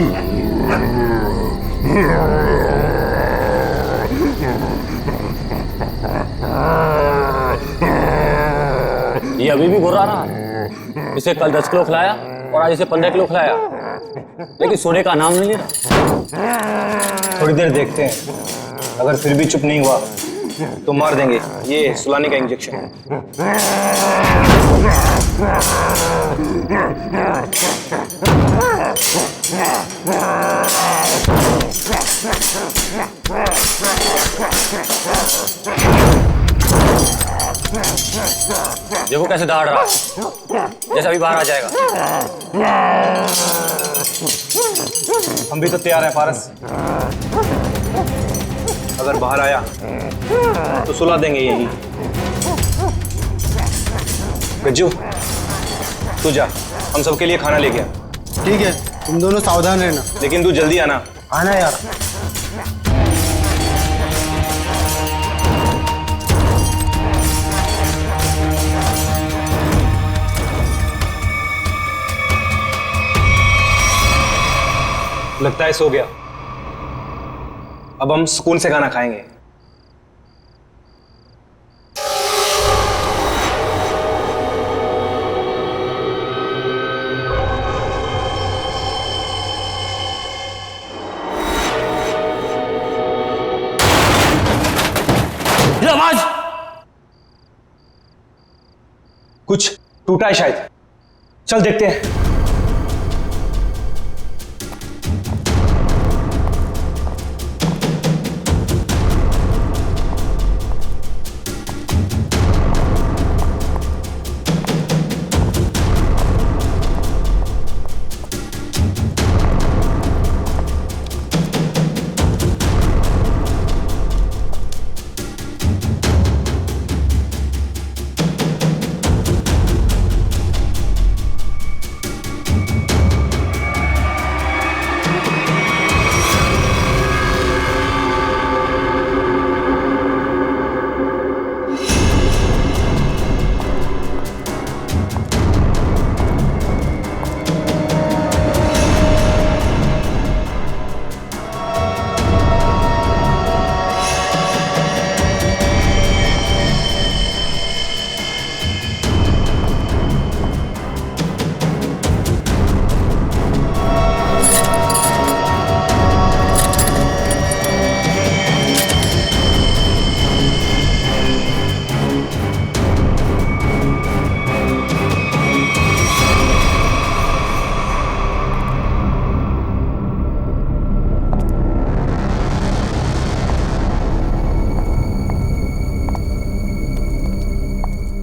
ये अभी भी घुरा रहा है। इसे कल 10 किलो खिलाया और आज इसे 15 किलो खिलाया, लेकिन सोने का नाम नहीं ले रहा। थोड़ी देर देखते हैं, अगर फिर भी चुप नहीं हुआ तो मार देंगे। ये सुलाने का इंजेक्शन है। देखो कैसे दौड़ रहा है, जैसे अभी बाहर आ जाएगा। हम भी तो तैयार हैं पारस। अगर बाहर आया तो सुला देंगे यही। गज्जू तू जा, हम सबके लिए खाना लेके आ। ठीक है, तुम दोनों सावधान रहना। लेकिन तू जल्दी आना। आना यार। लगता है सो गया। अब हम सुकून से खाना खाएंगे। ये आवाज कुछ टूटा है शायद। चल देखते हैं।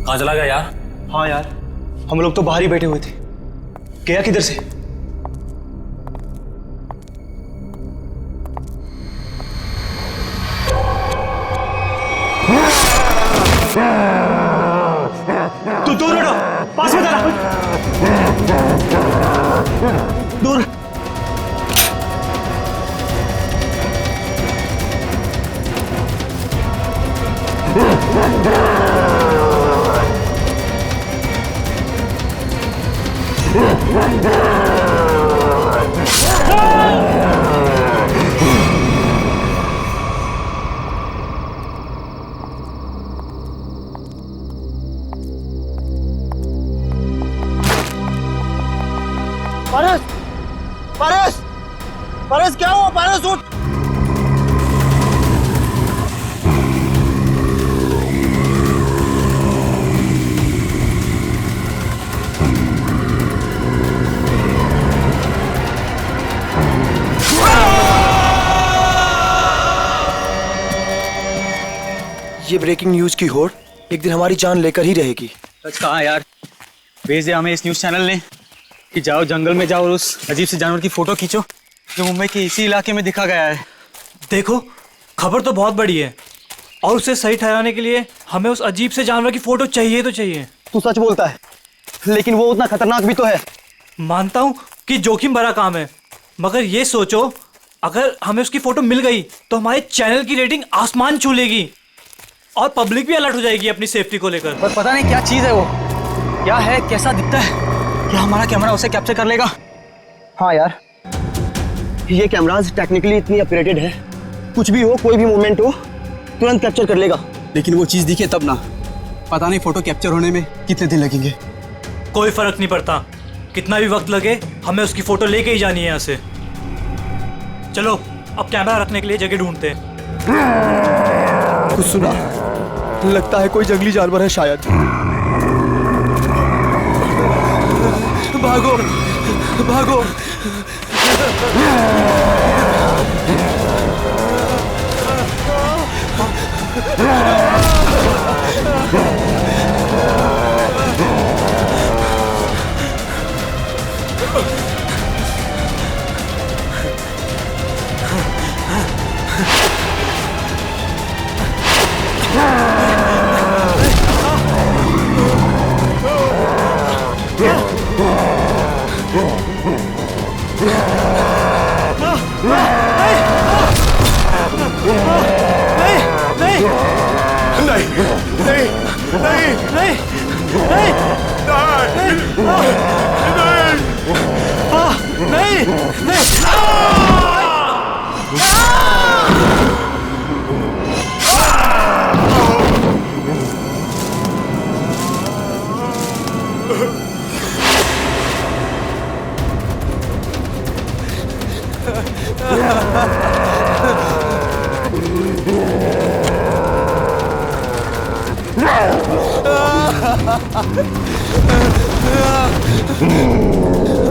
कहाँ चला गया यार? हाँ यार, हम लोग तो बाहर ही बैठे हुए थे। गया किधर से? तू दूर हटो, पास में जा। दूर। पारस, पारस, पारस क्या हुआ? पारस उठ। ये ब्रेकिंग न्यूज की होड़ एक दिन हमारी जान लेकर ही रहेगी। सच कहा यार, भेजे हमें इस न्यूज चैनल ने कि जाओ जंगल में जाओ और उस अजीब से जानवर की फोटो खींचो जो मुंबई के इसी इलाके में दिखा गया है। देखो, खबर तो बहुत बड़ी है और उसे सही ठहराने के लिए हमें उस अजीब से जानवर की फोटो चाहिए तो चाहिए। तू सच बोलता है, लेकिन वो उतना खतरनाक भी तो है। मानता हूँ कि जोखिम भरा काम है, मगर ये सोचो अगर हमें उसकी फोटो मिल गई तो हमारे चैनल की रेटिंग आसमान छू लेगी और पब्लिक भी अलर्ट हो जाएगी अपनी सेफ्टी को लेकर। पर पता नहीं क्या चीज है वो, क्या है, कैसा दिखता है, क्या हमारा कैमरा उसे कैप्चर कर लेगा? हाँ यार, ये कैमराज टेक्निकली इतनी अपग्रेडेड है, कुछ भी हो, कोई भी मूवमेंट हो, तुरंत कैप्चर कर लेगा। लेकिन वो चीज दिखे तब ना, पता नहीं फोटो कैप्चर होने में कितने दिन लगेंगे। कोई फर्क नहीं पड़ता, कितना भी वक्त लगे हमें उसकी फोटो लेके ही जानी है यहाँ से। चलो अब कैमरा रखने के लिए जगह ढूंढते हैं। कुछ सुना? लगता है कोई जंगली जानवर है शायद। भागो भागो।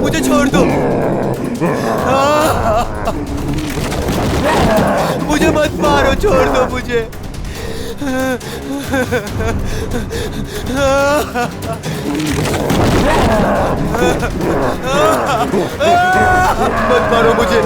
मुझे छोड़ दो, मुझे मत मारो, छोड़ दो मुझे। मत मारो मुझे।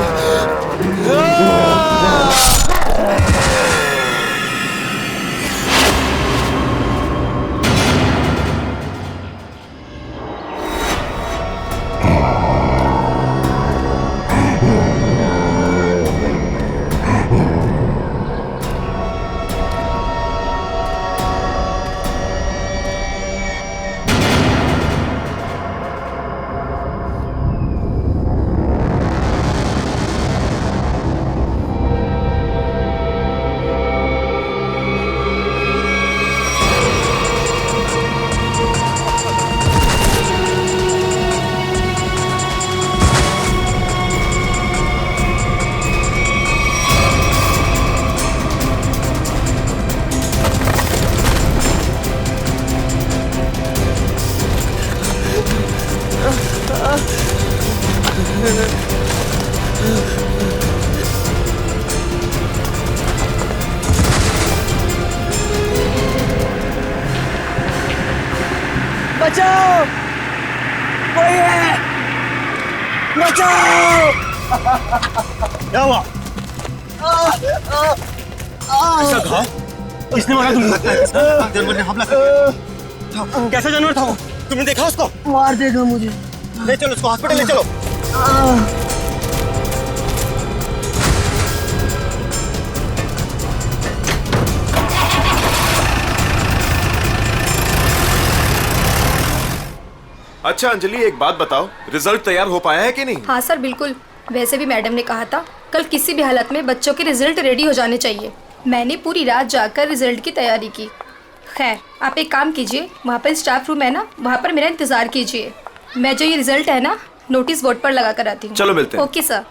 बचाओ, कोई है, बचाओ। क्या हुआ? ऐसा घाव किसने मारा तुमको? जानवर ने हमला कर दिया। कैसा जानवर था वो? तुमने देखा उसको? मार देगा मुझे। ले चलो उसको हॉस्पिटल ले चलो। अच्छा अंजलि, एक बात बताओ, रिजल्ट तैयार हो पाया है कि नहीं? हाँ सर, बिल्कुल। वैसे भी मैडम ने कहा था कल किसी भी हालत में बच्चों के रिजल्ट रेडी हो जाने चाहिए। मैंने पूरी रात जाकर रिजल्ट की तैयारी की। खैर, आप एक काम कीजिए, वहाँ पर स्टाफ रूम है ना, वहाँ पर मेरा इंतजार कीजिए। मैं जो ये रिजल्ट है ना, नोटिस बोर्ड पर लगा कर आती हूँ। चलो मिलते हैं। Okay sir.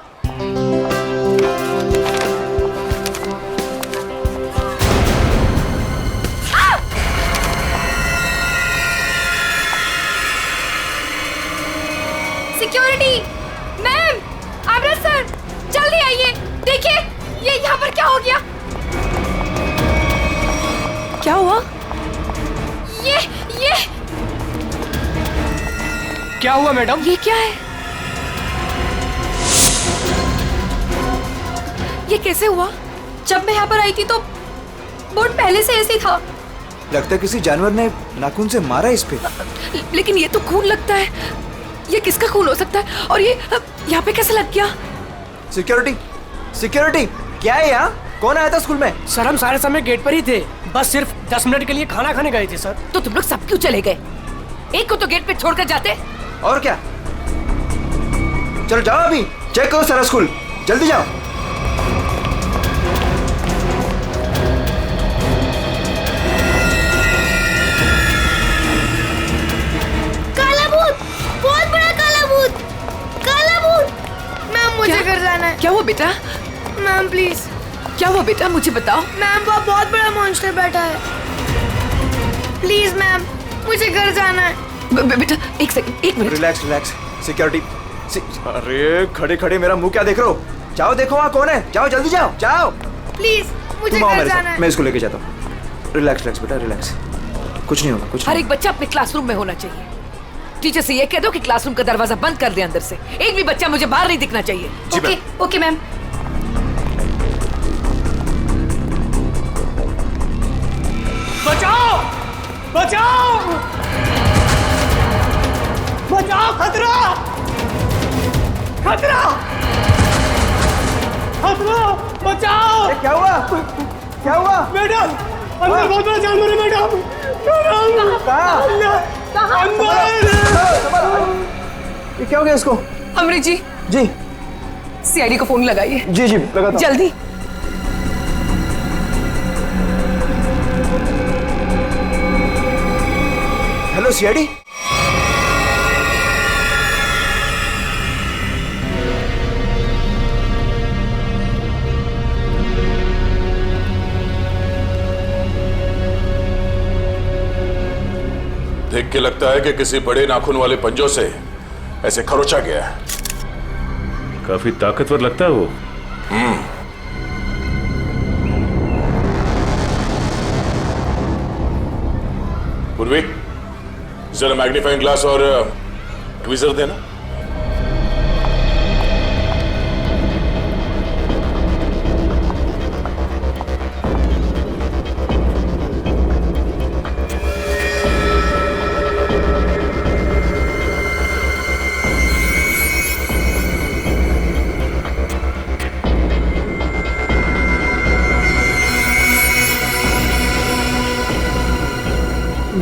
सिक्योरिटी मैम, आमरा सर, जल्दी आइए। देखिए ये यहाँ पर क्या हो गया। क्या हुआ? ये क्या हुआ मैडम? ये क्या है? ये कैसे हुआ? जब मैं यहाँ पर आई थी तो बोर्ड पहले से ऐसे ही था। लगता है किसी जानवर ने नाखून से मारा इस पे। लेकिन ये तो खून लगता है। ये किसका खून हो सकता है? और ये यहाँ पे कैसे लग गया? सिक्योरिटी, सिक्योरिटी, क्या है यहाँ? कौन आया था स्कूल में? सर हम सारे समय गेट पर ही थे, बस सिर्फ 10 मिनट के लिए खाना खाने गए थे सर। तो तुम लोग सब क्यों चले गए? एक को तो गेट पे छोड़कर जाते। और क्या? चलो जाओ, अभी चेक करो सारा स्कूल, जल्दी जाओ। काला भूत, बहुत बड़ा काला भूत, काला भूत। मैम मुझे घर जाना है। क्या हुआ बेटा? Ma'am please. क्या हुआ बेटा, मुझे बताओ। मैम वहाँ बहुत बड़ा मॉन्स्टर बैठा है। प्लीज मैम, मुझे घर जाना है। बेटा एक सेकंड, एक मिनट। Relax relax. सिक्योरिटी। अरे खड़े खड़े मेरा मुंह क्या देख रहे हो? जाओ देखो वहाँ कौन है। जाओ जल्दी जाओ जाओ। प्लीज मुझे तुम आओ घर मेरे जाना साथ, है। मैं इसको लेके जाता हूँ। रिलैक्स रिलैक्स बेटा रिलैक्स, कुछ नहीं होगा कुछ हर नहीं। एक बच्चा अपने क्लासरूम में होना चाहिए। टीचर से ये कह दो कि क्लासरूम का दरवाजा बंद कर दे अंदर से। एक भी बच्चा मुझे बाहर नहीं दिखना चाहिए। Okay okay ma'am. बचाओ बचाओ बचाओ, खतरा खतरा खतरा, बचाओ। क्या हुआ? क्या हुआ? मैडम अंदर बहुत बड़ा जानवर है मैडम। ये क्या हो गया इसको? अमृत जी। जी सीआईडी को फोन लगाइए। जी जी लगाता हूं। जल्दी। Hello CID. देख के लगता है कि किसी बड़े नाखून वाले पंजों से ऐसे खरोचा गया है। काफी ताकतवर लगता है वो। पूर्वी, जरा मैग्नीफाइंग ग्लास और ट्वीजर देना।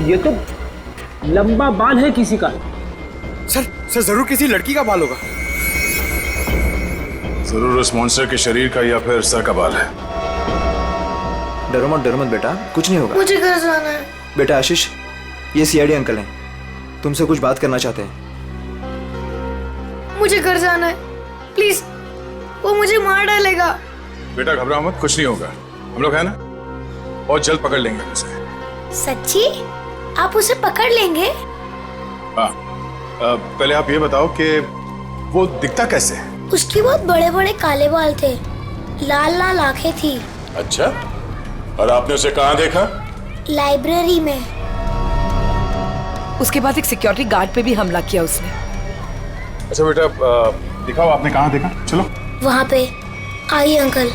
ये तो लंबा बाल है किसी का। सर सर जरूर किसी लड़की का बाल होगा। जरूर उस मॉन्स्टर के शरीर का या फिर सर का बाल है। डरो मत बेटा, कुछ नहीं होगा। मुझे घर जाना है। बेटा आशीष, ये सीआईडी अंकल हैं, तुमसे कुछ बात करना चाहते हैं। मुझे घर जाना है प्लीज, वो मुझे मार डालेगा। बेटा घबराओ मत, कुछ नहीं होगा। हम लोग है ना, बहुत जल्द पकड़ लेंगे उसे। सच्ची? आप उसे पकड़ लेंगे? हाँ, पहले आप ये बताओ कि वो दिखता कैसे है? उसकी बहुत बड़े बड़े काले बाल थे, लाल लाल आंखें थी। अच्छा, और आपने उसे कहाँ देखा? लाइब्रेरी में। उसके बाद एक सिक्योरिटी गार्ड पे भी हमला किया उसने। अच्छा बेटा, दिखाओ आपने कहाँ देखा। चलो वहाँ पे। आइए अंकल।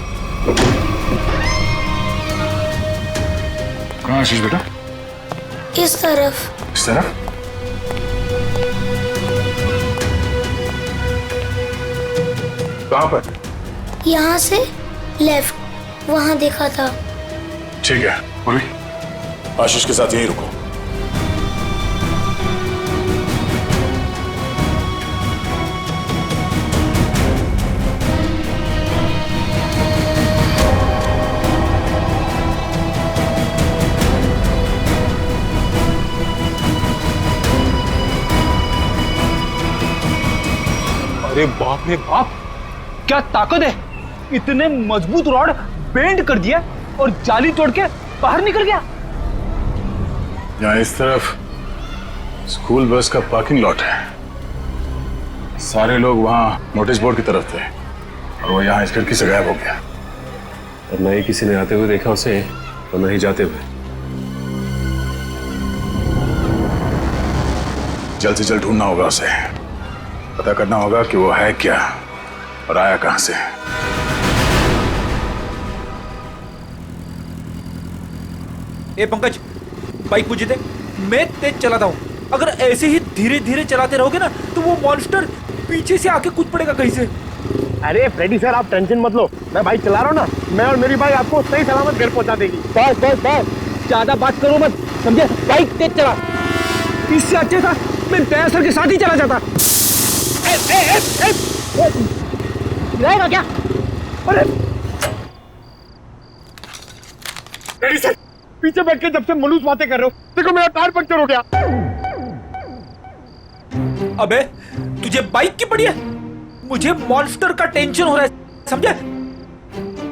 कहाँ आशीष बेटा? इस तरफ। इस तरफ? कहाँ पर? यहाँ से लेफ्ट, वहाँ देखा था। ठीक है पूर्वी, आशीष के साथ यहीं रुको। अरे बाप रे बाप, क्या ताकत है! इतने मजबूत रॉड बेंड कर दिया और जाली तोड़ के बाहर निकल गया। यहाँ इस तरफ स्कूल बस का पार्किंग लॉट है। सारे लोग वहाँ नोटिस बोर्ड की तरफ थे और वो यहाँ इस खिड़की से गायब हो गया। और न ही किसी ने आते हुए देखा उसे और न ही जाते हुए। जल्द से जल्द ढूंढना होगा उसे, पता करना होगा कि वो है क्या और आया कहां से। ए पंकज, बाइक मुझे दे, मैं तेज चलाता हूँ। अगर ऐसे ही धीरे धीरे चलाते रहोगे ना तो वो मॉन्स्टर पीछे से आके कूद पड़ेगा कहीं से। अरे फ्रेडी सर, आप टेंशन मत लो, मैं बाइक चला रहा हूँ ना, मैं और मेरी बाइक आपको सही सलामत घर पहुंचा देगी। बस बस बस, ज्यादा बात करो मत, समझे? बाइक तेज चला। इससे अच्छा था मैं दया सर के साथ ही चला जाता। रहेगा क्या? अरे डैडी सर, पीछे बैठ के जब से मनुष्य बातें कर रहे हो, देखो मेरा टायर पंक्चर हो गया। अबे तुझे बाइक की पड़ी है, मुझे मॉन्स्टर का टेंशन हो रहा है, समझे?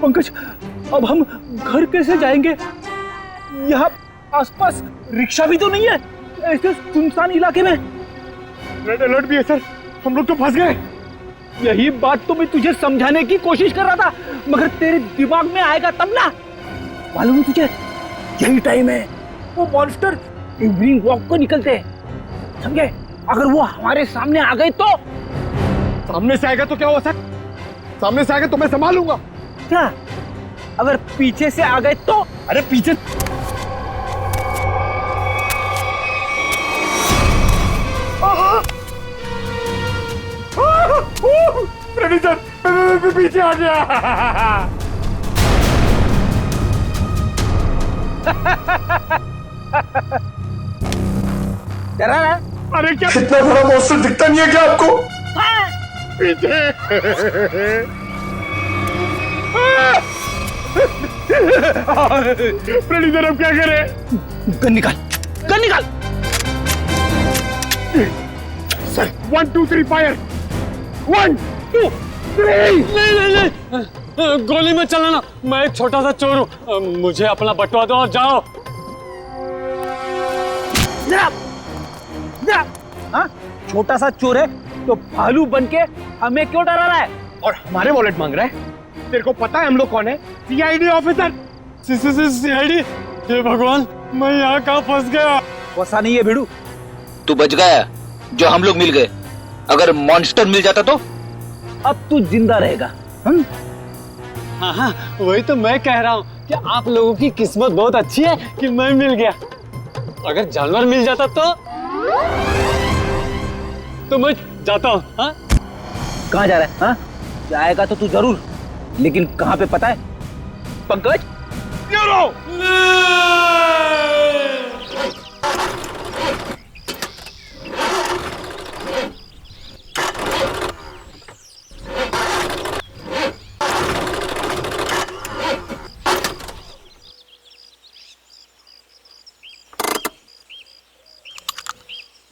पंकज, अब हम घर कैसे जाएंगे? यहाँ आसपास रिक्शा भी तो नहीं है, ऐसे सुनसान इलाके में। रेड अलर्ट भी है सर, हम लोग तो फंस गए। यही बात तो मैं तुझे समझाने की कोशिश कर रहा था, मगर तेरे दिमाग में आएगा तब ना। मालूम है तुझे, यही टाइम है वो मॉन्स्टर इवनिंग वॉक को निकलते हैं, समझे? अगर वो हमारे सामने आ गए तो? सामने से आएगा तो क्या हुआ सर? सामने से आएगा तो मैं संभालूंगा। क्या? अगर पीछे से आ गए तो? अरे पीछे रेडी सर, पीछे आ गया। डरा रहा? अरे क्या इतना बड़ा मॉन्स्टर दिखता नहीं है क्या आपको? पीछे रेडी सर, अब क्या करें? गन निकाल, गन निकाल। Sir 1 2 3 fire. 1 2 3। नहीं, गोली में चलाना, मैं एक छोटा सा चोर हूँ, मुझे अपना बटवा दो और जाओ। हाँ? छोटा सा चोर है तो भालू बन के हमें क्यों डरा रहा है? और हमारे वॉलेट मांग रहा है? तेरे को पता है हम लोग कौन है? CID officer. सीआईडी? हे भगवान, मैं यहाँ कहाँ फंस गया? वैसा नहीं है भिड़ू। तू बच गया जो हम लोग मिल गए, अगर मॉन्स्टर मिल जाता तो? अब तू जिंदा रहेगा। हाँ, वही तो मैं कह रहा हूँ कि आप लोगों की किस्मत बहुत अच्छी है कि मैं मिल गया। अगर जानवर मिल जाता तो मैं जाता हूँ। हाँ? कहाँ जा रहा है? हाँ? जाएगा तो तू जरूर, लेकिन कहाँ पे पता है? पंकज?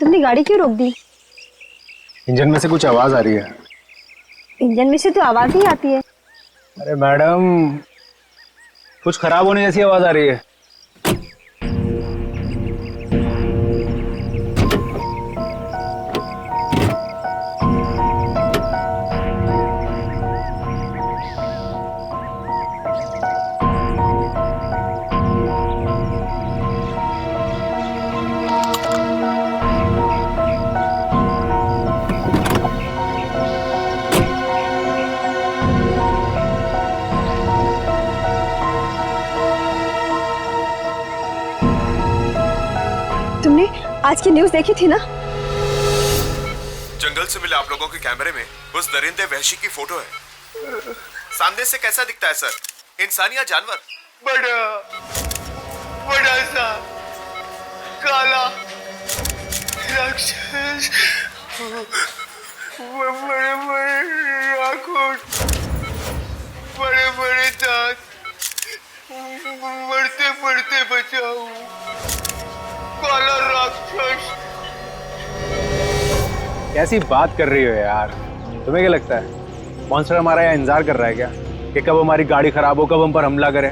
तुमने गाड़ी क्यों रोक दी? इंजन में से कुछ आवाज आ रही है। इंजन में से तो आवाज ही आती है। अरे मैडम, कुछ खराब होने जैसी आवाज आ रही है। आज की न्यूज़ देखी थी ना? जंगल से मिले आप लोगों के कैमरे में उस दरिंदे वहशी की फोटो है। सामने से कैसा दिखता है सर, इंसान या जानवर? बड़ा सा काला राक्षस, बड़े बड़े आंखों, बड़े बड़े दांत, बढ़ते बढ़ते बचाओ, काला राक्षस। कैसी बात कर रही हो यार? तुम्हें क्या लगता है मॉन्स्टर हमारा यहाँ इंतजार कर रहा है क्या कि कब हमारी गाड़ी खराब हो, कब हम पर हमला करे?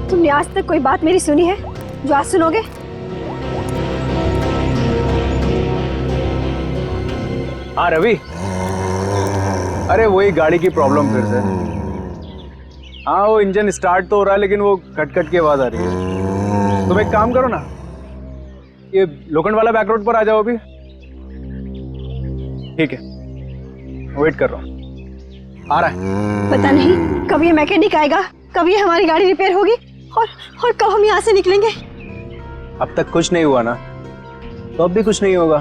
तुमने आज तक कोई बात मेरी सुनी है जो आज सुनोगे? हाँ रवि, अरे वही गाड़ी की प्रॉब्लम फिर से। हाँ, वो इंजन स्टार्ट तो हो रहा है लेकिन वो कट कट की आवाज आ रही है। तुम एक काम करो ना, ये लोखंड वाला बैक रोड पर आ जाओ अभी। ठीक है, वेट कर रहा हूँ, आ रहा है। पता नहीं कब ये मैकेनिक आएगा, कब ये हमारी गाड़ी रिपेयर होगी और कब हम यहाँ से निकलेंगे। अब तक कुछ नहीं हुआ ना, तो अब भी कुछ नहीं होगा।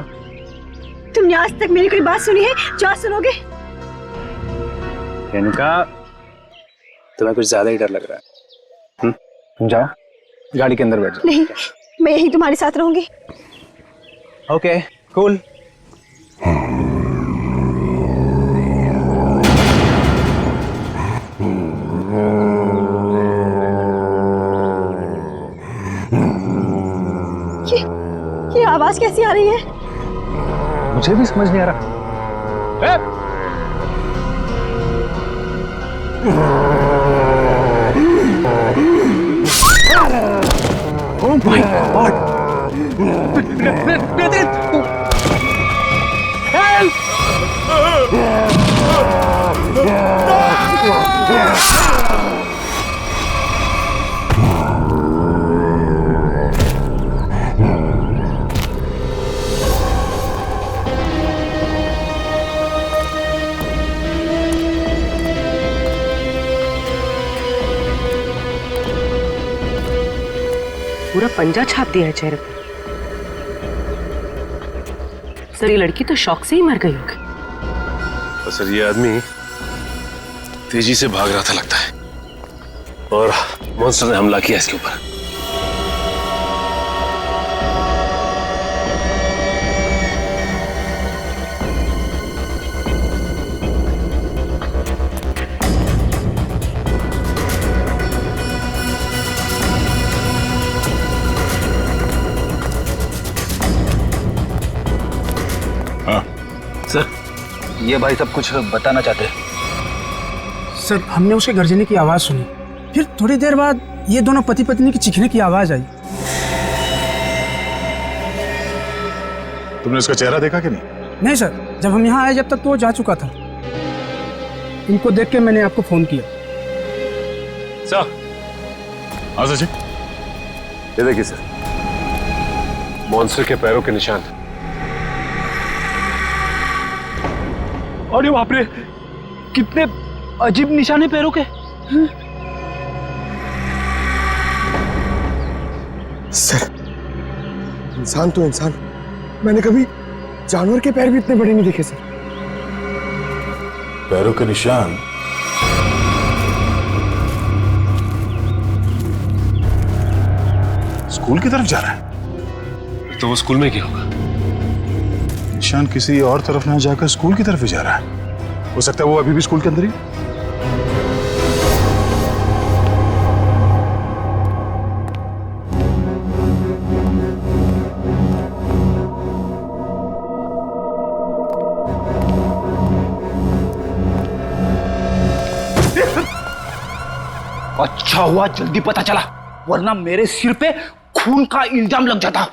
तुमने आज तक मेरी कोई बात सुनी है जो आज सुनोगे? इनका तुम्हें कुछ ज्यादा ही डर लग रहा है। तुम जाओ, गाड़ी के अंदर बैठ जाओ। नहीं, मैं यहीं तुम्हारे साथ रहूंगी। Okay, cool. आवाज कैसी आ रही है? मुझे भी समझ नहीं आ रहा। Oh my God! पूरा पंजा छाप दिया है चेहरे पर। सर ये लड़की तो शौक से ही मर गई होगी। सर ये आदमी तेजी से भाग रहा था लगता है और मॉन्स्टर ने हमला किया इसके ऊपर। सर ये भाई सब कुछ बताना चाहते हैं। सर हमने उसके गर्जने की आवाज सुनी, फिर थोड़ी देर बाद ये दोनों पति पत्नी की चीखने की आवाज आई। तुमने उसका चेहरा देखा कि नहीं? नहीं सर, जब हम यहाँ आए जब तक तो वो जा चुका था। इनको देख के मैंने आपको फोन किया। सर हाँ सचिन, ये देखिए सर, मॉन्स्टर के पैरों के निशान। अरे बाप रे, कितने अजीब निशाने पैरों के। सर इंसान तो इंसान, मैंने कभी जानवर के पैर भी इतने बड़े नहीं देखे सर। पैरों के निशान? स्कूल की तरफ जा रहा है? तो वो स्कूल में क्या होगा? निशान किसी और तरफ ना जाकर स्कूल की तरफ ही जा रहा है। हो सकता है वो अभी भी स्कूल के अंदर ही। अच्छा हुआ जल्दी पता चला, वरना मेरे सिर पे खून का इल्जाम लग जाता।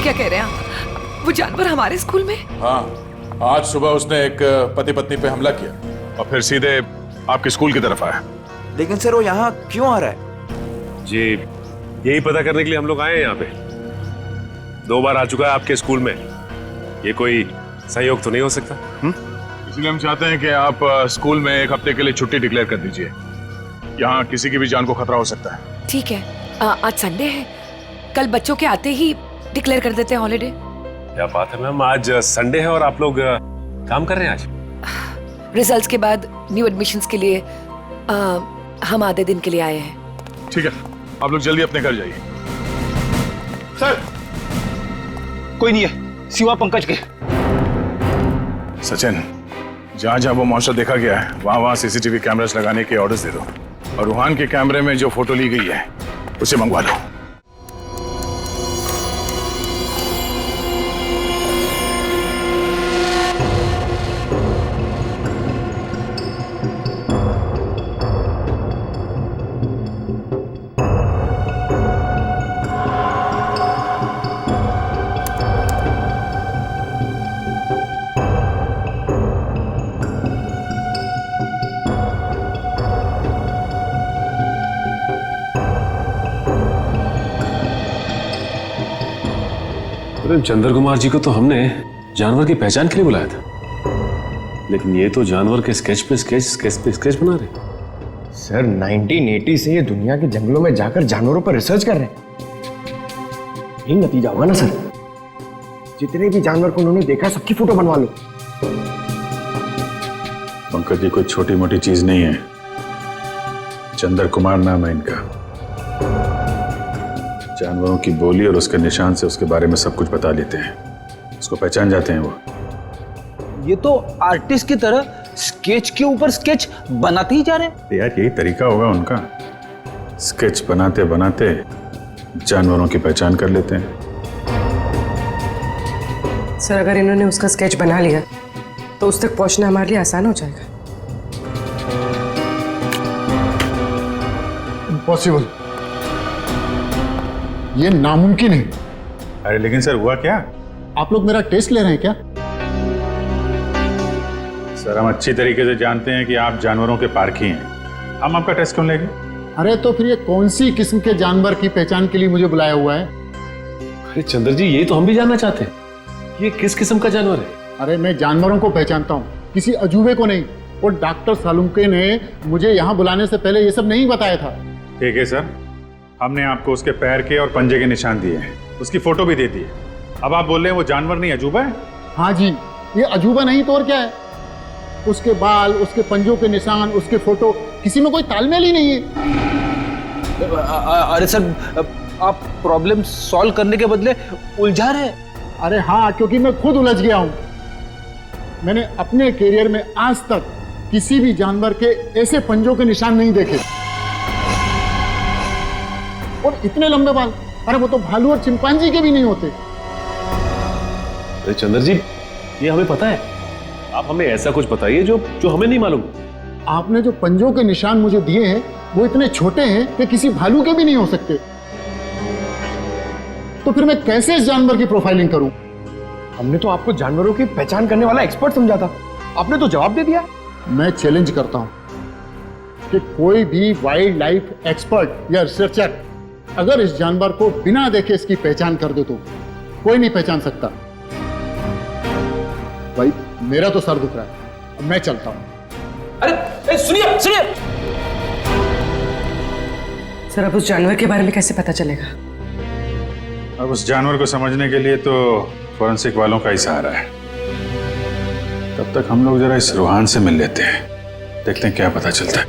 क्या कह रहे हैं आप? वो जानवर हमारे स्कूल में? हाँ, आज सुबह उसने एक पति पत्नी पे हमला किया और फिर सीधे आपके स्कूल की तरफ आया। लेकिन सर वो यहाँ क्यों आ रहा है? जी यही पता करने के लिए हम लोग आए हैं यहाँ पे। 2 बार आ चुका है आपके स्कूल में, ये कोई सहयोग तो नहीं हो सकता? इसलिए हम चाहते हैं कि आप स्कूल में 1 हफ्ते के लिए छुट्टी डिक्लेयर कर दीजिए। यहाँ किसी की भी जान को खतरा हो सकता है। ठीक है, आज संडे है, कल बच्चों के आते ही डिक्लेयर कर देते हैं हॉलिडे। क्या बात है मैम, आज संडे है और आप लोग काम कर रहे हैं आज? रिजल्ट्स के बाद न्यू एडमिशंस के लिए हम आधे दिन के लिए आए हैं। ठीक है, आप लोग जल्दी अपने घर जाइए। सर कोई नहीं है सिवा पंकज के। सचिन, जहाँ जहाँ वो मॉन्स्टर देखा गया है वहाँ सीसीटीवी कैमरास लगाने के ऑर्डर्स दे दो और रूहान के कैमरे में जो फोटो ली गई है उसे मंगवा लो। चंद्र कुमार जी को तो हमने जानवर की पहचान के लिए बुलाया था, लेकिन ये तो जानवर के स्केच पे स्केच बना रहे। सर 1980 से ये दुनिया के जंगलों में जाकर जानवरों पर रिसर्च कर रहे हैं। यही नतीजा होगा ना सर। जितने भी जानवर को उन्होंने देखा सबकी फोटो बनवा लो। पंकज जी कोई छोटी मोटी चीज नहीं है। चंद्र कुमार नाम है इनका। जानवरों की बोली और उसके निशान से उसके बारे में सब कुछ बता लेते हैं, उसको पहचान जाते हैं वो। ये तो आर्टिस्ट की तरह स्केच के ऊपर स्केच बनाते ही जा रहे हैं। यार यही तरीका होगा उनका, स्केच बनाते बनाते जानवरों की पहचान कर लेते हैं। सर अगर इन्होंने उसका स्केच बना लिया तो उस तक पहुंचना हमारे लिए आसान हो जाएगा। इम्पॉसिबल, ये नामुमकिन है। अरे लेकिन सर हुआ क्या? आप लोग मेरा टेस्ट ले रहे हैं क्या? सर हम अच्छी तरीके से जानते हैं कि आप जानवरों के पारखी हैं, हम आपका टेस्ट क्यों लेंगे? अरे तो फिर ये कौन सी किस्म के जानवर की पहचान के लिए मुझे बुलाया हुआ है? अरे चंद्र जी ये तो हम भी जानना चाहते हैं, ये किस किस्म का जानवर है? अरे मैं जानवरों को पहचानता हूँ, किसी अजूबे को नहीं। और डॉक्टर सालुंके ने मुझे यहाँ बुलाने से पहले ये सब नहीं बताया था। ठीक है सर, हमने आपको उसके पैर के और पंजे के निशान दिए हैं, उसकी फोटो भी दे दी है। अब आप बोल रहे हैं वो जानवर नहीं अजूबा है? हाँ जी, ये अजूबा नहीं तो और क्या है। उसके बाल, उसके पंजों के निशान, उसके फोटो, किसी में कोई तालमेल ही नहीं है। अरे सर आप प्रॉब्लम सॉल्व करने के बदले उलझा रहे हैं। अरे हाँ, क्योंकि मैं खुद उलझ गया हूं। मैंने अपने करियर में आज तक किसी भी जानवर के ऐसे पंजों के निशान नहीं देखे। और इतने लंबे बाल, अरे वो तो भालू और चिंपांजी के भी नहीं होते। अरे चंद्र जी ये हमें पता है, आप हमें ऐसा कुछ बताइए जो हमें नहीं मालूम। आपने जो पंजों के निशान मुझे दिए हैं वो इतने छोटे हैं कि किसी भालू के भी नहीं हो सकते। तो फिर मैं कैसे इस जानवर की प्रोफाइलिंग करूं? हमने तो आपको जानवरों की पहचान करने वाला एक्सपर्ट समझा था, आपने तो जवाब दे दिया। मैं चैलेंज करता हूं कि कोई भी वाइल्ड लाइफ एक्सपर्ट या रिसर्चर अगर इस जानवर को बिना देखे इसकी पहचान कर दे तो कोई नहीं पहचान सकता। भाई मेरा तो सर दुख रहा है, अब मैं चलता हूं। अरे सुनिए सुनिए सर अब उस जानवर के बारे में कैसे पता चलेगा? अब उस जानवर को समझने के लिए तो फॉरेंसिक वालों का ही सहारा है। तब तक हम लोग जरा इस रूहान से मिल लेते हैं, देखते हैं क्या पता चलता है।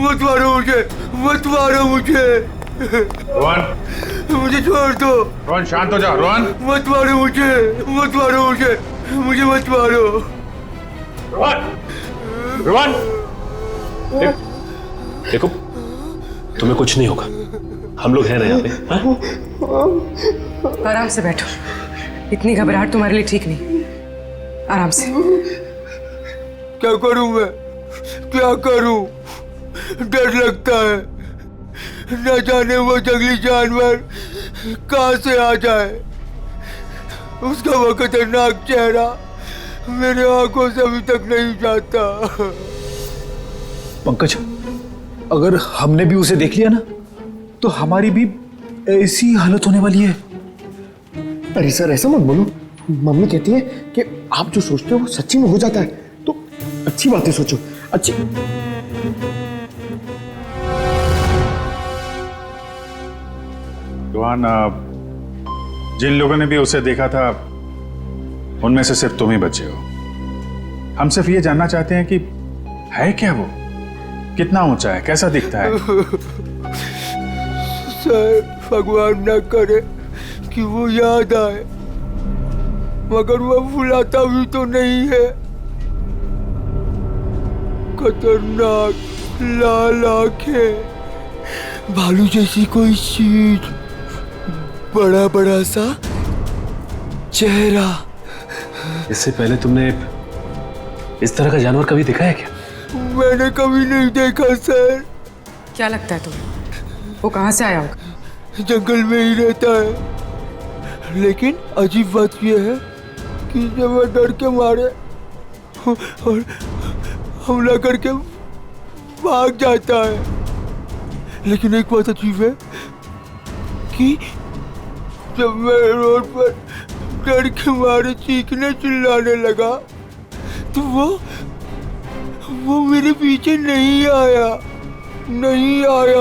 मत मारो मुझे, मत मारो मुझे। रोहन मुझे छोड़ दो। रोहन शांत हो जा। रोहन मत मारो मुझे, मत मारो मुझे, मुझे मत मारो। रोहन रोहन देखो तुम्हें कुछ नहीं होगा, हम लोग हैं ना यहाँ पे। आराम से बैठो, इतनी घबराहट तुम्हारे लिए ठीक नहीं। आराम से। क्या करूं मैं, क्या करूं? डर लगता है, न जाने वो जंगली जानवर कहां से आ जाए। उसका वो खतरनाक चेहरा मेरे आंखों से अभी तक नहीं जाता। पंकज अगर हमने भी उसे देख लिया ना तो हमारी भी ऐसी हालत होने वाली है। अरे सर ऐसा मत बोलो, मम्मी कहती है कि आप जो सोचते हो वो सच्ची में हो जाता है, तो अच्छी बातें सोचो। अच्छी रोहन जिन लोगों ने भी उसे देखा था उनमें से सिर्फ तुम ही बचे हो। हम सिर्फ ये जानना चाहते हैं कि है क्या वो, कितना ऊंचा है, कैसा दिखता है। सर भगवान न करे कि वो याद आए, मगर वो भुलाता भी तो नहीं है। खतरनाक लाल आंखें, भालू जैसी कोई चीज, बड़ा बड़ा सा चेहरा। इससे पहले तुमने इस तरह का जानवर कभी देखा है क्या? मैंने कभी नहीं देखा सर। क्या लगता है तुम्हें वो कहाँ से आया होगा? जंगल में ही रहता है, लेकिन अजीब बात यह है कि जब वह डर के मारे और हमला करके भाग जाता है। लेकिन एक बात अजीब है कि जब मैं रोड पर डर के मारे चीखने चिल्लाने लगा तो वो मेरे पीछे नहीं आया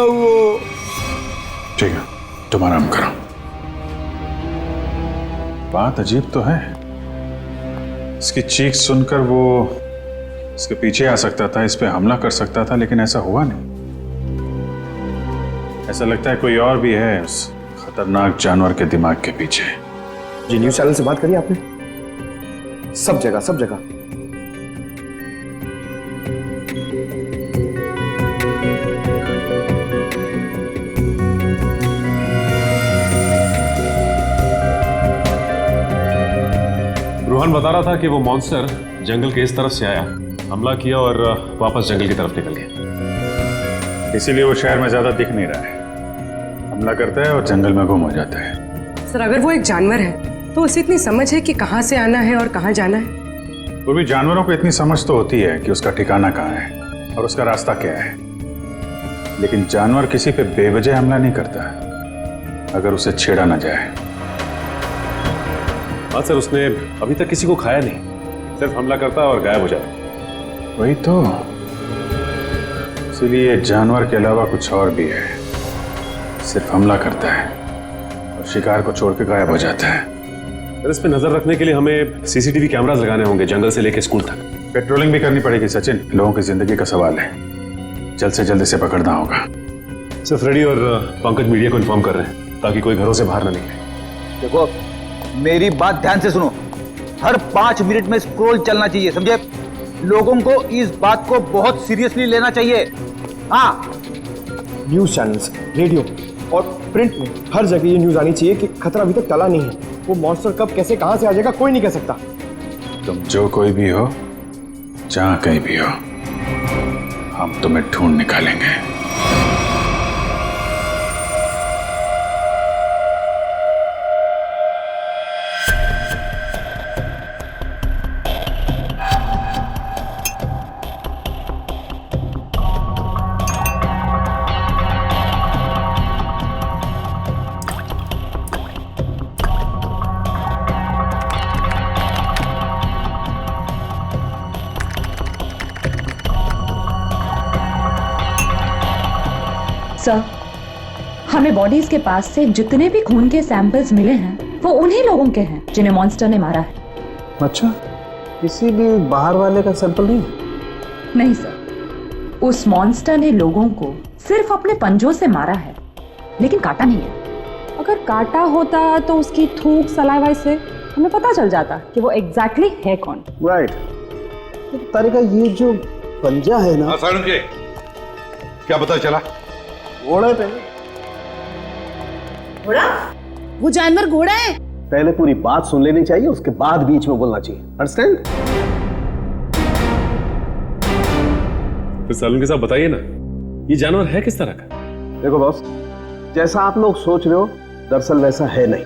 वो। ठीक है, तुम आराम करो। बात अजीब तो है, इसकी चीख सुनकर वो इसके पीछे आ सकता था, इस पे हमला कर सकता था, लेकिन ऐसा हुआ नहीं। ऐसा लगता है कोई और भी है उस खतरनाक जानवर के दिमाग के पीछे। जी न्यूज चैनल से बात करी आपने? सब जगह। रोहन बता रहा था कि वो मॉन्स्टर जंगल के इस तरफ से आया, हमला किया और वापस जंगल की तरफ निकल गया। इसीलिए वो शहर में ज्यादा दिख नहीं रहा है, हमला करता है और जंगल में गुम हो जाता है। सर अगर वो एक जानवर है तो उसे इतनी समझ है कि कहाँ से आना है और कहाँ जाना है? वो भी जानवरों को इतनी समझ तो होती है कि उसका ठिकाना कहाँ है और उसका रास्ता क्या है, लेकिन जानवर किसी पे बेवजह हमला नहीं करता अगर उसे छेड़ा ना जाए। हाँ सर, उसने अभी तक किसी को खाया नहीं, सिर्फ हमला करता और गायब हो जाता। वही तो, इसीलिए जानवर के अलावा कुछ और भी है, सिर्फ हमला करता है और शिकार को छोड़ के गायब हो जाता है। सर इस पे नजर रखने के लिए हमें सीसीटीवी कैमरास लगाने होंगे जंगल से लेकर स्कूल तक। पेट्रोलिंग भी करनी पड़ेगी सचिन, लोगों की जिंदगी का सवाल है, जल्द से जल्द इसे पकड़ना होगा। सर फ्रेडी और पंकज मीडिया को इन्फॉर्म कर रहे हैं ताकि कोई घरों से बाहर ना निकले। देखो मेरी बात ध्यान से सुनो, हर 5 मिनट में स्क्रॉल चलना चाहिए, समझे? लोगों को इस बात को बहुत सीरियसली लेना चाहिए। हाँ, न्यूज चैनल्स, रेडियो और प्रिंट में हर जगह ये न्यूज आनी चाहिए कि खतरा अभी तक टला नहीं है। वो मॉन्स्टर कब कैसे कहां से आ जाएगा कोई नहीं कह सकता। तुम जो कोई भी हो, जहां कहीं भी हो, हम तुम्हें ढूंढ निकालेंगे। सर, हमें बॉडीज के पास से जितने भी खून के सैंपल्स मिले हैं वो उन्हीं लोगों के हैं जिन्हें मॉन्स्टर ने मारा है। अच्छा, किसी भी बाहर वाले का सैंपल नहीं? नहीं सर, उस मॉन्स्टर ने लोगों को सिर्फ अपने पंजों से मारा है, लेकिन काटा नहीं है। अगर काटा होता तो उसकी थूक सलाइवा से हमें पता चल जाता कि वो एग्जैक्टली है कौन। राइट। तो तारिका ये जो पंजा है ना, क्या पता चला? घोड़े पे। घोड़ा? वो जानवर घोड़ा है? पहले पूरी बात सुन लेनी चाहिए, उसके बाद बीच में बोलना चाहिए। अंडरस्टैंड? फिर सालून के साथ बताइए ना, ये जानवर है किस तरह का? देखो बॉस, जैसा आप लोग सोच रहे हो दरअसल वैसा है नहीं।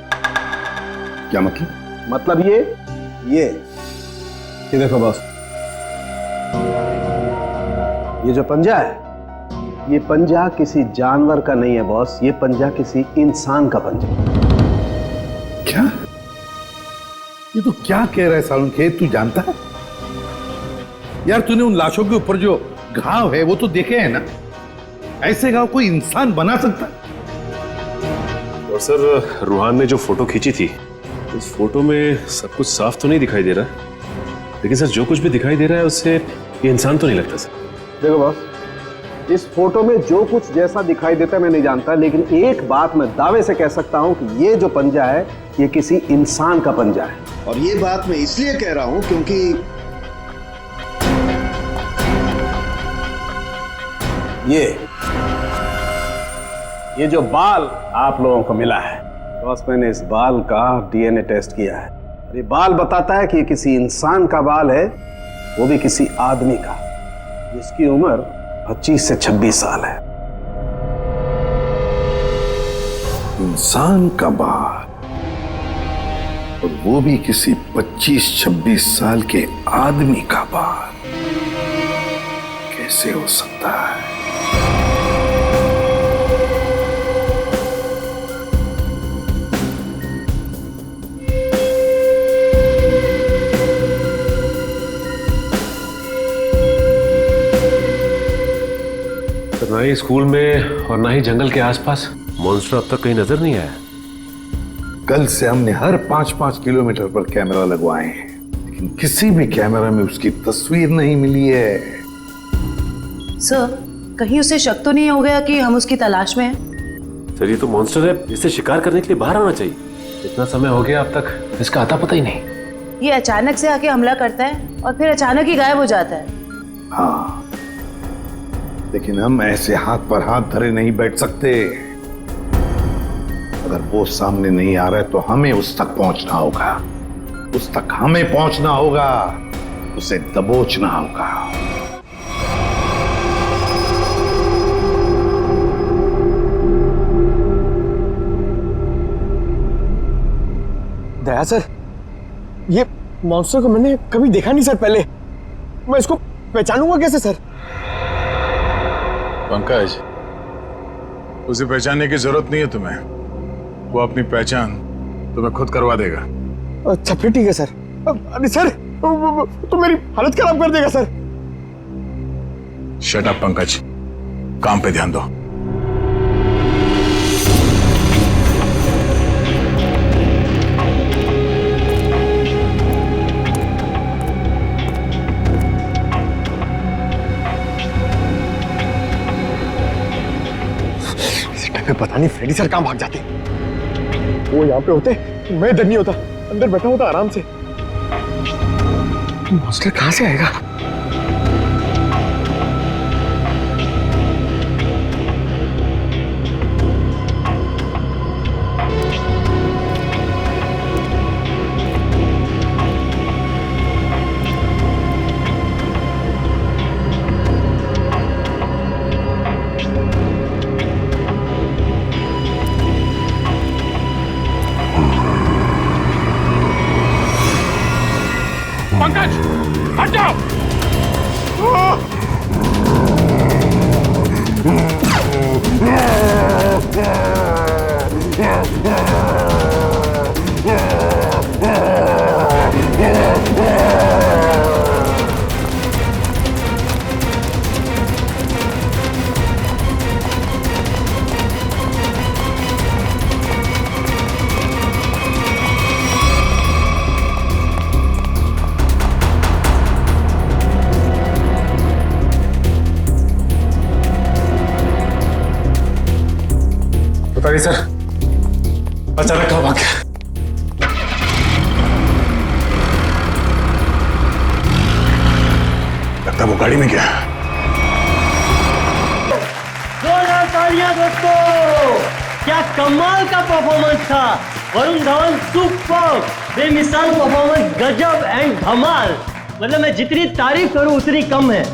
क्या मतलब? मतलब ये देखो बॉस, ये जो पंजा है, ये पंजा किसी जानवर का नहीं है बॉस, ये पंजा किसी इंसान का पंजा। क्या? ये तो क्या कह रहा है सालून के? तू जानता है यार, तूने उन लाशों के ऊपर जो घाव है वो तो देखे हैं ना, ऐसे घाव कोई इंसान बना सकता? और सर रूहान ने जो फोटो खींची थी, उस फोटो में सब कुछ साफ तो नहीं दिखाई दे रहा, लेकिन सर जो कुछ भी दिखाई दे रहा है उससे ये इंसान तो नहीं लगता सर। देखो बॉस, इस फोटो में जो कुछ जैसा दिखाई देता है मैं नहीं जानता, लेकिन एक बात मैं दावे से कह सकता हूं कि ये जो पंजा है ये किसी इंसान का पंजा है। और ये बात मैं इसलिए कह रहा हूं क्योंकि ये जो बाल आप लोगों को मिला है बॉस, मैंने इस बाल का डीएनए टेस्ट किया है। ये बाल बताता है कि ये किसी इंसान का बाल है, वो भी किसी आदमी का जिसकी उम्र 25 से 26 साल है। इंसान का बाल, और वो भी किसी 25-26 साल के आदमी का बाल, कैसे हो सकता है? ना ही स्कूल में और ना ही जंगल के आसपास मॉन्स्टर अब तक कहीं नजर नहीं आया। कल से हमने हर 5-5 किलोमीटर पर कैमरा लगवाए हैं, लेकिन किसी भी कैमरा में उसकी तस्वीर नहीं मिली है। सर, कहीं उसे शक तो नहीं हो गया कि हम उसकी तलाश में हैं? सर ये तो मॉन्स्टर है, इसे शिकार करने के लिए बाहर आना चाहिए। इतना समय हो गया अब तक इसका आता पता ही नहीं। ये अचानक से आके हमला करता है और फिर अचानक ही गायब हो जाता है। हाँ, लेकिन हम ऐसे हाथ पर हाथ धरे नहीं बैठ सकते। अगर वो सामने नहीं आ रहा है तो हमें उस तक पहुंचना होगा, उस तक हमें पहुंचना होगा, उसे दबोचना होगा। दया सर, ये मॉन्स्टर को मैंने कभी देखा नहीं सर पहले। मैं इसको पहचानूंगा कैसे सर? पंकज, उसे पहचानने की जरूरत नहीं है तुम्हें, वो अपनी पहचान तुम्हें खुद करवा देगा। अच्छा फिर ठीक है सर। अरे सर, तो मेरी हालत खराब कर देगा सर। शट अप पंकज, काम पे ध्यान दो। पता नहीं फ्रेडी सर कहां भाग जाते। वो यहाँ पे होते मैं इधर नहीं होता, अंदर बैठा होता आराम से। मॉन्स्टर कहां से आएगा? पंकज, हट जाओ। बताइए सर, अचानक कहाँ भाग गया? लगता है वो गाड़ी में गया। जोरदार तालियां दोस्तों, क्या कमाल का परफॉर्मेंस था। वरुण धवन सुपर, बेमिसाल परफॉर्मेंस, गजब एंड धमाल। मतलब मैं जितनी तारीफ करूं उतनी कम है।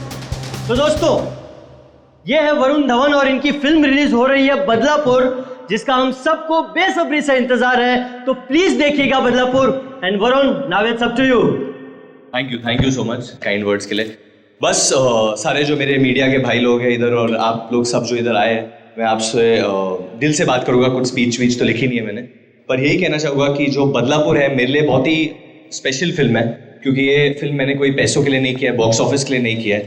तो दोस्तों, ये है वरुण धवन और इनकी फिल्म रिलीज हो रही है बदलापुर, जिसका हम सबको बेसब्री से इंतजार है। तो प्लीज देखिएगा Badlapur. And Varun, now it's up to you. Thank you so much kind words के लिए। बस सारे जो मेरे मीडिया के भाई लोग हैं इधर और आप लोग सब जो इधर आए हैं, मैं आपसे दिल से बात करूंगा। कुछ स्पीच वीच तो लिखी नहीं है मैंने, पर यही कहना चाहूँगा कि जो बदलापुर है मेरे लिए बहुत ही स्पेशल फिल्म है, क्योंकि ये फिल्म मैंने कोई पैसों के लिए नहीं किया है, बॉक्स ऑफिस के लिए नहीं किया है।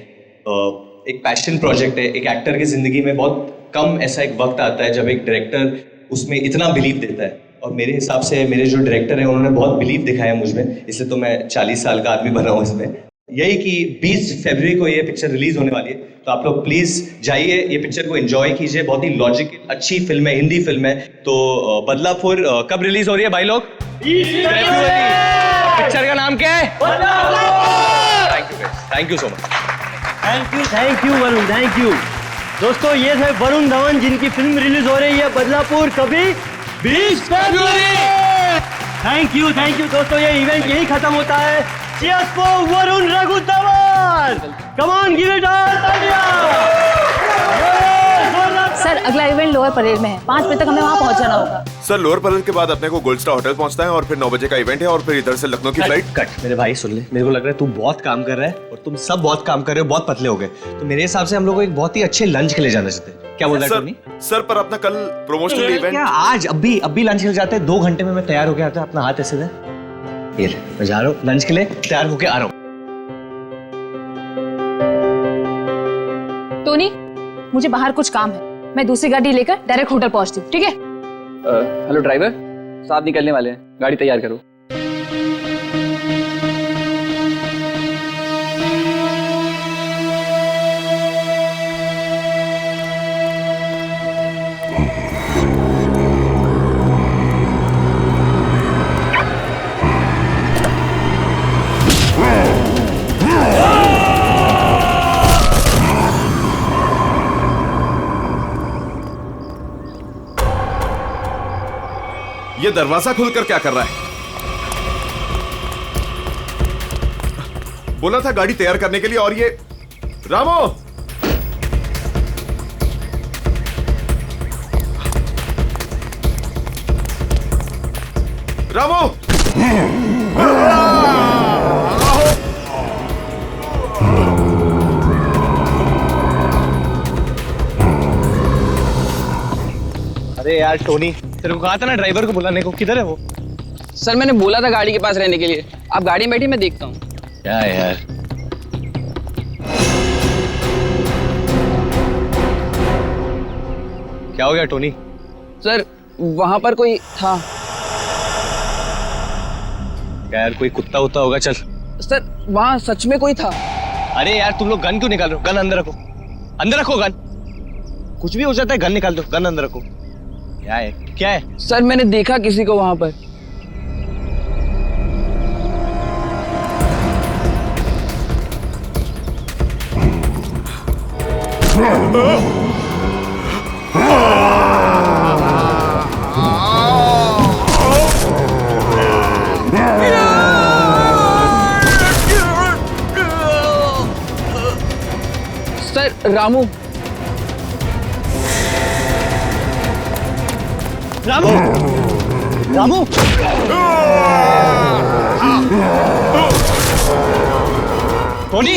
एक पैशन प्रोजेक्ट है। एक एक्टर की जिंदगी में बहुत कम ऐसा एक वक्त आता है जब एक डायरेक्टर उसमें इतना बिलीव देता है, और मेरे हिसाब से मेरे जो डायरेक्टर हैं उन्होंने बहुत बिलीव दिखाया मुझ में, इसलिए तो मैं 40 साल का आदमी बना हूँ इसमें। यही कि 20 फरवरी को ये पिक्चर रिलीज होने वाली है, तो आप लोग प्लीज जाइए, ये पिक्चर को एंजॉय कीजिए। बहुत ही लॉजिकल अच्छी फिल्म है, हिंदी फिल्म है। तो बदलापुर कब रिलीज हो रही है भाई लोग? पिक्चर का नाम क्या है? Thank you so much. Thank you Varun, thank you. दोस्तों, ये थे वरुण धवन जिनकी फिल्म रिलीज हो रही है बदलापुर, कभी 20 फरवरी। थैंक यू दोस्तों, ये इवेंट यही खत्म होता है। Cheers for Varun Raghu Dhawan. Come on, give it all, sir, अगला इवेंट लोअर परेड में है। 5 बजे तक हमें वहाँ पहुँचना होगा। सर, लोअर परेड के बाद अपने को गोल्ड स्टार होटल पहुंचना है और फिर 9 बजे का इवेंट है और फिर इधर से लखनऊ की फ्लाइट। कट मेरे भाई, सुन ले, मेरे को लग रहा है तू बहुत काम कर रहा है और तुम सब बहुत काम कर रहे हो, बहुत पतले हो गए। तो मेरे हिसाब से हम लोग को एक बहुत ही अच्छे लंच के लिए जाना चाहते हैं। क्या बोल रहा है टोनी? सर, पर अपना कल प्रमोशनल इवेंट क्या आज अभी लंच के लिए जाते हैं? 2 घंटे में मैं तैयार होके आता हूं। अपना हाथ ऐसे दे, ये ले, मैं जा रहा हूँ लंच के लिए, तैयार होके आ रहा हूँ। टोनी, मुझे बाहर कुछ काम है, मैं दूसरी गाड़ी लेकर डायरेक्ट होटल पहुंचती हूँ, ठीक है? हेलो ड्राइवर, साहब निकलने वाले हैं, गाड़ी तैयार करो। ये दरवाजा खुलकर क्या कर रहा है? बोला था गाड़ी तैयार करने के लिए, और ये रामो! रामो! अरे यार टोनी, तेरे को कहा था ना ड्राइवर को बुलाने को, किधर है वो? सर मैंने बोला था गाड़ी के पास रहने के लिए, आप गाड़ी में बैठिए, मैं देखता हूँ। क्या यार, क्या हो गया टोनी? सर वहां पर कोई था। क्या यार, कोई कुत्ता उत्ता होगा? चल। सर वहां सच में कोई था। अरे यार तुम लोग गन क्यों निकाल रहे हो? गन अंदर रखो, अंदर रखो गन। कुछ भी हो जाता है, गन निकाल दो, गन अंदर रखो। क्या है, क्या है? सर मैंने देखा किसी को वहां पर। सर रामू। रामू, रामू, टोनी।